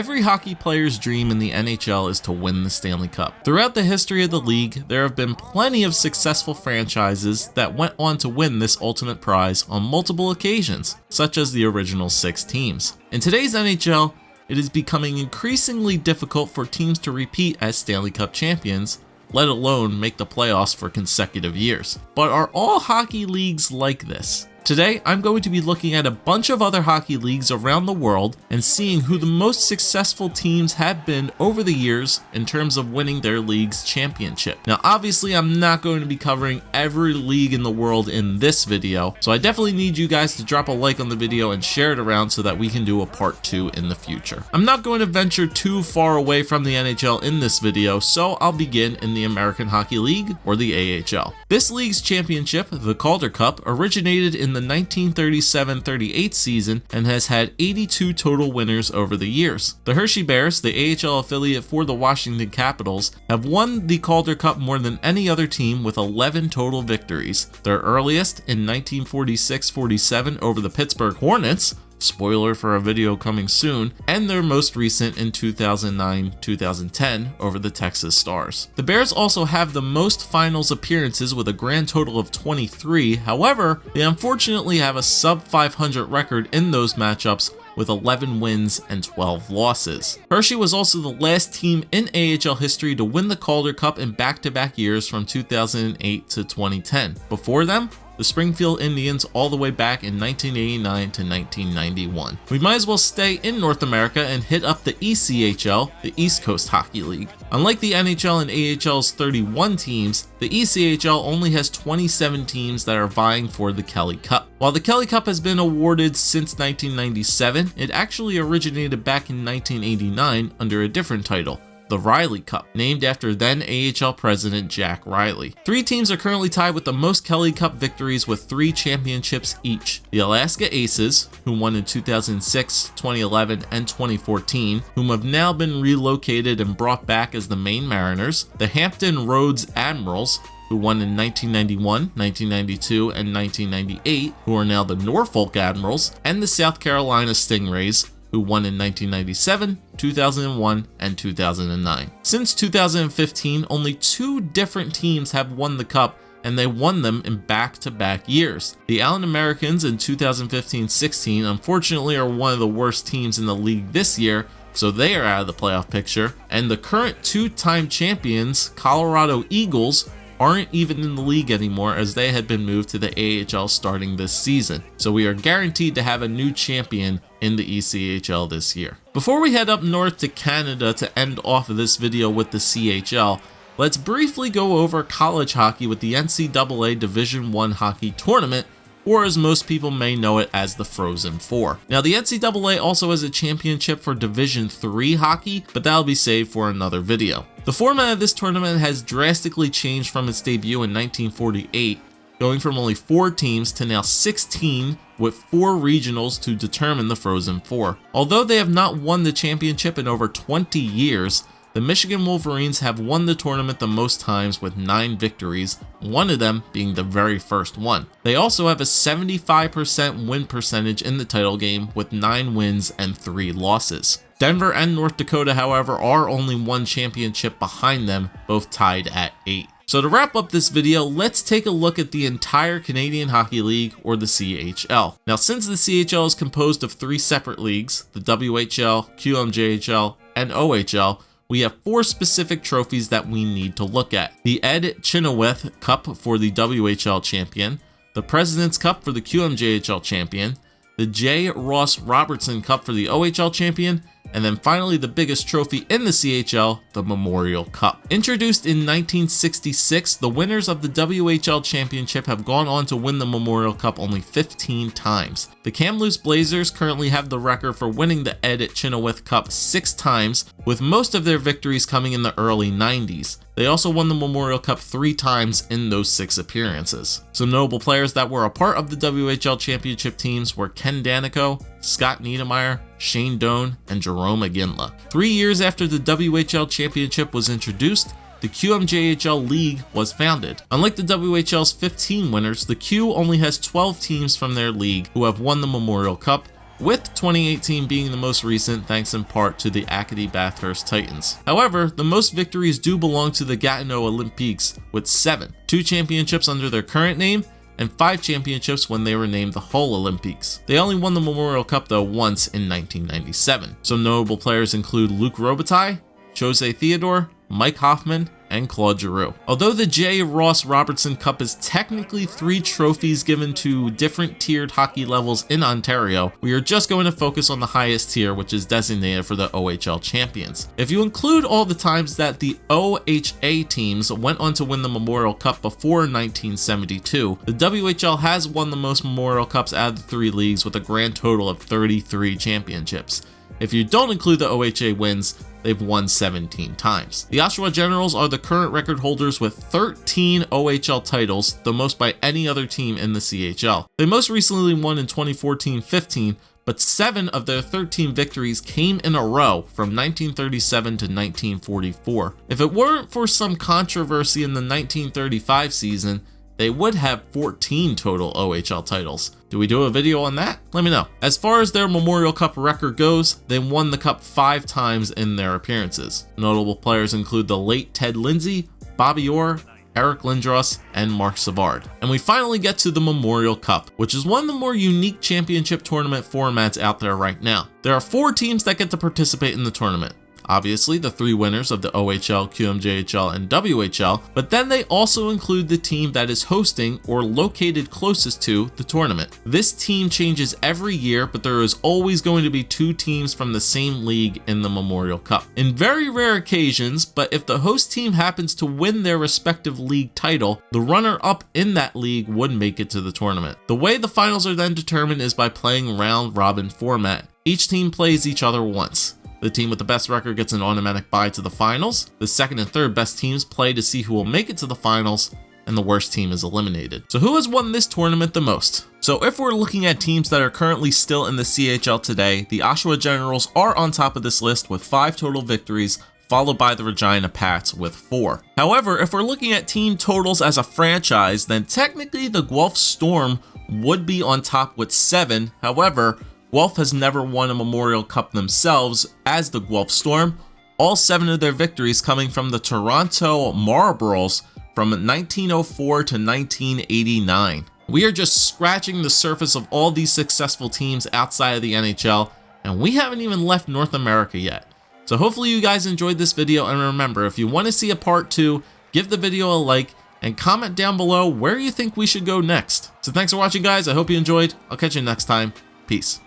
Every hockey player's dream in the NHL is to win the Stanley Cup. Throughout the history of the league, there have been plenty of successful franchises that went on to win this ultimate prize on multiple occasions, such as the original 6 teams. In today's NHL, it is becoming increasingly difficult for teams to repeat as Stanley Cup champions, let alone make the playoffs for consecutive years. But are all hockey leagues like this? Today, I'm going to be looking at a bunch of other hockey leagues around the world and seeing who the most successful teams have been over the years in terms of winning their league's championship. Now, obviously, I'm not going to be covering every league in the world in this video, so I definitely need you guys to drop a like on the video and share it around so that we can do a part 2 in the future. I'm not going to venture too far away from the NHL in this video, so I'll begin in the American Hockey League, or the AHL. This league's championship, the Calder Cup, originated in the 1937-38 season and has had 82 total winners over the years. The Hershey Bears, the AHL affiliate for the Washington Capitals, have won the Calder Cup more than any other team with 11 total victories. Their earliest in 1946-47 over the Pittsburgh Hornets, spoiler for a video coming soon, and their most recent in 2009-2010 over the Texas Stars. The Bears also have the most finals appearances with a grand total of 23, however, they unfortunately have a sub-500 record in those matchups with 11 wins and 12 losses. Hershey was also the last team in AHL history to win the Calder Cup in back-to-back years from 2008 to 2010. Before them, the Springfield Indians all the way back in 1989 to 1991. We might as well stay in North America and hit up the ECHL, the East Coast Hockey League. Unlike the NHL and AHL's 31 teams, the ECHL only has 27 teams that are vying for the Kelly Cup. While the Kelly Cup has been awarded since 1997, it actually originated back in 1989 under a different title, the Riley Cup, named after then AHL president Jack Riley. 3 teams are currently tied with the most Kelly Cup victories with 3 championships each. The Alaska Aces, who won in 2006, 2011, and 2014, whom have now been relocated and brought back as the Maine Mariners. The Hampton Roads Admirals, who won in 1991, 1992, and 1998, who are now the Norfolk Admirals. And the South Carolina Stingrays, who won in 1997, 2001, and 2009. Since 2015, only 2 different teams have won the Cup, and they won them in back-to-back years. The Allen Americans in 2015-16 unfortunately are one of the worst teams in the league this year, so they are out of the playoff picture, and the current 2-time champions, Colorado Eagles, aren't even in the league anymore as they had been moved to the AHL starting this season. So we are guaranteed to have a new champion in the ECHL this year. Before we head up north to Canada to end off of this video with the CHL, let's briefly go over college hockey with the NCAA Division I Hockey Tournament, or as most people may know it as the Frozen Four. Now, the NCAA also has a championship for Division III hockey, but that'll be saved for another video. The format of this tournament has drastically changed from its debut in 1948, going from only 4 teams to now 16 with 4 regionals to determine the Frozen Four. Although they have not won the championship in over 20 years, the Michigan Wolverines have won the tournament the most times with 9 victories, one of them being the very first one. They also have a 75% win percentage in the title game with 9 wins and 3 losses. Denver and North Dakota, however, are only 1 championship behind them, both tied at 8. So to wrap up this video, let's take a look at the entire Canadian Hockey League, or the CHL. Now, since the CHL is composed of 3 separate leagues, the WHL, QMJHL, and OHL, we have 4 specific trophies that we need to look at. The Ed Chenoweth Cup for the WHL champion, the President's Cup for the QMJHL champion, the J. Ross Robertson Cup for the OHL champion, and then finally the biggest trophy in the CHL, the Memorial Cup. Introduced in 1966, the winners of the WHL Championship have gone on to win the Memorial Cup only 15 times. The Kamloops Blazers currently have the record for winning the Ed Chenoweth Cup 6 times, with most of their victories coming in the early 90s. They also won the Memorial Cup 3 times in those 6 appearances. Some notable players that were a part of the WHL Championship teams were Ken Danico, Scott Niedermayer, Shane Doan, and Jerome Aginla. 3 years after the WHL Championship was introduced, the QMJHL League was founded. Unlike the WHL's 15 winners, the Q only has 12 teams from their league who have won the Memorial Cup, with 2018 being the most recent thanks in part to the Acadie Bathurst Titans. However, the most victories do belong to the Gatineau Olympiques with 7, 2 championships under their current name, and 5 championships when they were named the Hull Olympiques. They only won the Memorial Cup though once in 1997. Some notable players include Luc Robitaille, Jose Theodore, Mike Hoffman, and Claude Giroux. Although the J. Ross Robertson Cup is technically 3 trophies given to different tiered hockey levels in Ontario, we are just going to focus on the highest tier, which is designated for the OHL champions. If you include all the times that the OHA teams went on to win the Memorial Cup before 1972, the WHL has won the most Memorial Cups out of the 3 leagues with a grand total of 33 championships. If you don't include the OHA wins, they've won 17 times. The Oshawa Generals are the current record holders with 13 OHL titles, the most by any other team in the CHL. They most recently won in 2014-15, but 7 of their 13 victories came in a row from 1937 to 1944. If it weren't for some controversy in the 1935 season, they would have 14 total OHL titles. Do we do a video on that? Let me know. As far as their Memorial Cup record goes, they won the cup 5 times in their appearances. Notable players include the late Ted Lindsay, Bobby Orr, Eric Lindros, and Mark Savard. And we finally get to the Memorial Cup, which is one of the more unique championship tournament formats out there right now. There are 4 teams that get to participate in the tournament. Obviously, the 3 winners of the OHL, QMJHL, and WHL, but then they also include the team that is hosting or located closest to the tournament. This team changes every year, but there is always going to be 2 teams from the same league in the Memorial Cup. In very rare occasions, but if the host team happens to win their respective league title, the runner-up in that league would make it to the tournament. The way the finals are then determined is by playing round-robin format. Each team plays each other once. The team with the best record gets an automatic bye to the finals. The second and third best teams play to see who will make it to the finals, and the worst team is eliminated. So who has won this tournament the most? So if we're looking at teams that are currently still in the CHL today, the Oshawa Generals are on top of this list with 5 total victories, followed by the Regina Pats with 4. However, if we're looking at team totals as a franchise, then technically the Guelph Storm would be on top with 7. However, Guelph has never won a Memorial Cup themselves as the Guelph Storm, all 7 of their victories coming from the Toronto Marlboros from 1904 to 1989. We are just scratching the surface of all these successful teams outside of the NHL, and we haven't even left North America yet. So hopefully you guys enjoyed this video, and remember, if you want to see a part 2, give the video a like, and comment down below where you think we should go next. So thanks for watching, guys. I hope you enjoyed. I'll catch you next time. Peace.